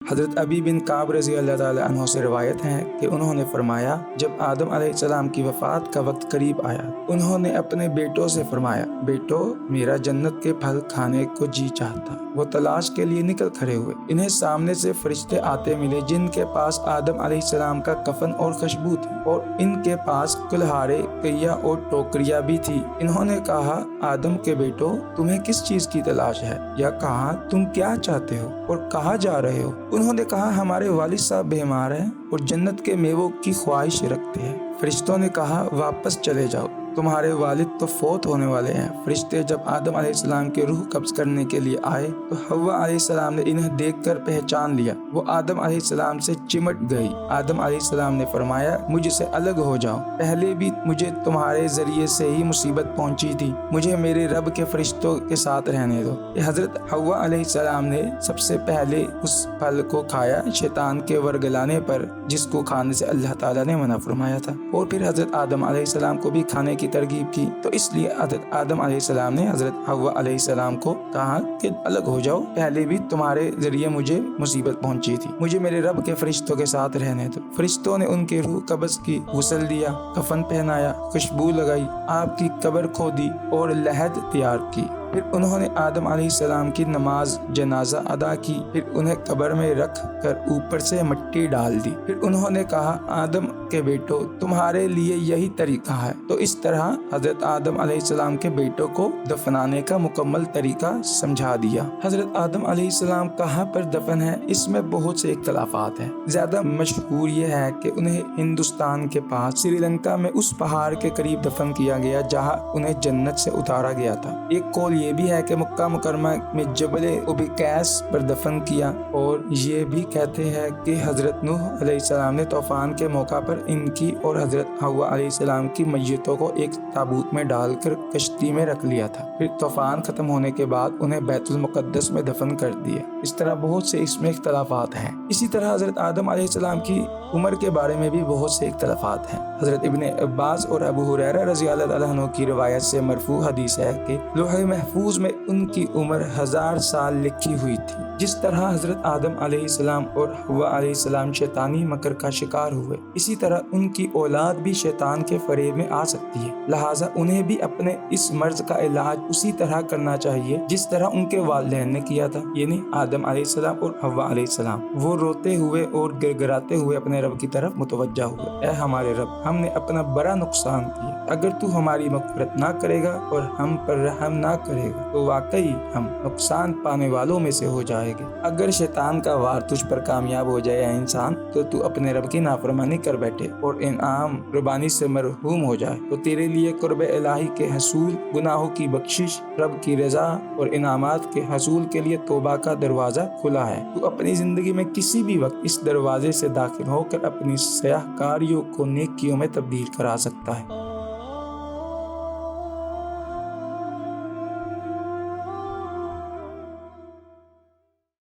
حضرت ابی بن کعب رضی اللہ تعالیٰ عنہ سے روایت ہے کہ انہوں نے فرمایا، جب آدم علیہ السلام کی وفات کا وقت قریب آیا، انہوں نے اپنے بیٹوں سے فرمایا، بیٹو، میرا جنت کے پھل کھانے کو جی چاہتا۔ وہ تلاش کے لیے نکل کھڑے ہوئے۔ انہیں سامنے سے فرشتے آتے ملے جن کے پاس آدم علیہ السلام کا کفن اور خوشبو تھی، اور ان کے پاس کلہاڑے، کئیاں اور ٹوکریاں بھی تھی۔ انہوں نے کہا، آدم کے بیٹو، تمہیں کس چیز کی تلاش ہے؟ یا کہا، تم کیا چاہتے ہو اور کہاں جا رہے ہو؟ انہوں نے کہا، ہمارے والد صاحب بیمار ہیں اور جنت کے میووں کی خواہش رکھتے ہیں۔ فرشتوں نے کہا، واپس چلے جاؤ، تمہارے والد تو فوت ہونے والے ہیں۔ فرشتے جب آدم علیہ السلام کی روح قبض کرنے کے لیے آئے تو حوا علیہ السلام نے انہیں دیکھ کر پہچان لیا۔ وہ آدم علیہ السلام سے چمٹ گئی۔ آدم علیہ السلام نے فرمایا، مجھ سے الگ ہو جاؤ، پہلے بھی مجھے تمہارے ذریعے سے ہی مصیبت پہنچی تھی، مجھے میرے رب کے فرشتوں کے ساتھ رہنے دو۔ حضرت حوا علیہ السلام نے سب سے پہلے اس پھل کو کھایا شیطان کے ورگلانے پر، جس کو کھانے سے اللہ تعالیٰ نے منع فرمایا تھا، اور پھر حضرت آدم علیہ السلام کو بھی کھانے کی ترغیب کی۔ تو اس لیے حضرت آدم علیہ السلام نے حضرت حوا علیہ السلام کو کہا کہ الگ ہو جاؤ، پہلے بھی تمہارے ذریعے مجھے مصیبت پہنچی تھی، مجھے میرے رب کے فرشتوں کے ساتھ رہنے دو۔ فرشتوں نے ان کی روح قبض کی، غسل دیا، کفن پہنایا، خوشبو لگائی، آپ کی قبر کھودی اور لحد تیار کی۔ پھر انہوں نے آدم علیہ السلام کی نماز جنازہ ادا کی، پھر انہیں قبر میں رکھ کر اوپر سے مٹی ڈال دی۔ پھر انہوں نے کہا، آدم کے بیٹو، تمہارے لیے یہی طریقہ ہے۔ تو اس طرح حضرت آدم علیہ السلام کے بیٹوں کو دفنانے کا مکمل طریقہ سمجھا دیا۔ حضرت آدم علیہ السلام کہاں پر دفن ہے، اس میں بہت سے اختلافات ہیں۔ زیادہ مشہور یہ ہے کہ انہیں ہندوستان کے پاس سری لنکا میں اس پہاڑ کے قریب دفن کیا گیا جہاں انہیں جنت سے اتارا گیا تھا۔ ایک قول یہ بھی ہے کہ مکہ مکرمہ میں جبل ابیقیس پر دفن کیا، اور یہ بھی کہتے ہیں کہ حضرت نوح علیہ السلام نے طوفان کے موقع پر ان کی اور حضرت حوا علیہ السلام کی میتوں کو ایک تابوت میں ڈال کر کشتی میں رکھ لیا تھا، پھر طوفان ختم ہونے کے بعد انہیں بیت المقدس میں دفن کر دیا۔ اس طرح بہت سے اس میں اختلافات ہیں۔ اسی طرح حضرت آدم علیہ السلام کی عمر کے بارے میں بھی بہت سے اختلافات ہیں۔ حضرت ابن عباس اور ابو ہریرہ رضی اللہ تعالیٰ عنہ کی روایت سے مرفوع حدیث ہے کہ لوح محفوظ میں ان کی عمر 1000 سال لکھی ہوئی تھی۔ جس طرح حضرت آدم علیہ السلام اور حوا علیہ السلام شیطانی مکر کا شکار ہوئے، اسی طرح ان کی اولاد بھی شیطان کے فریب میں آ سکتی ہے، لہٰذا انہیں بھی اپنے اس مرض کا علاج اسی طرح کرنا چاہیے جس طرح ان کے والدین نے کیا تھا، یعنی آدم علیہ السلام اور حوا علیہ السلام۔ وہ روتے ہوئے اور گڑگڑاتے ہوئے اپنے رب کی طرف متوجہ ہوئے، اے ہمارے رب، ہم نے اپنا بڑا نقصان کیا، اگر تو ہماری مغفرت نہ کرے گا اور ہم پر رحم نہ کرے گا تو واقعی ہم نقصان پانے والوں میں سے ہو جائے گے۔ اگر شیطان کا وار تجھ پر کامیاب ہو جائے یا انسان، تو اپنے رب کی نافرمانی کر بیٹھے اور انعام ربانی سے مرحوم ہو جائے، تو تیرے لیے قرب الہی کے حصول، گناہوں کی بخشش، رب کی رضا اور انعامات کے حصول کے لیے توبہ کا دروازہ کھلا ہے۔ تو اپنی زندگی میں کسی بھی وقت اس دروازے سے داخل ہو کر اپنی سیاہ کاریوں کو نیکیوں میں تبدیل کرا سکتا ہے۔